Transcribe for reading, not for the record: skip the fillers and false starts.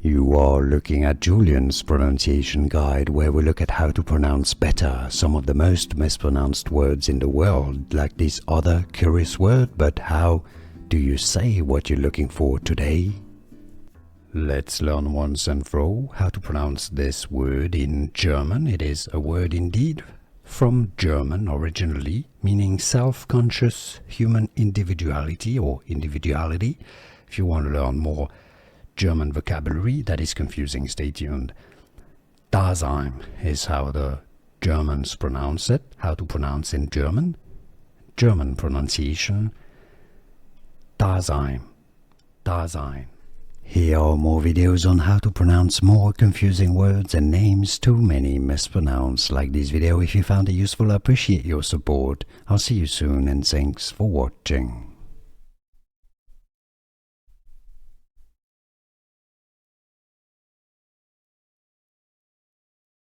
You are looking at Julian's pronunciation guide, where we look at how to pronounce better some of the most mispronounced words in the world, like this other curious word. But how do you say what you're looking for today? Let's learn once and for all how to pronounce this word in German. It is a word indeed from German originally, meaning self-conscious human individuality or individuality. If you want to learn more German vocabulary that is confusing, stay tuned. Dasein is how the Germans pronounce it, how to pronounce in German. German pronunciation, Dasein, Dasein. Here are more videos on how to pronounce more confusing words and names too many mispronounced. Like this video if you found it useful. I appreciate your support. I'll see you soon and thanks for watching.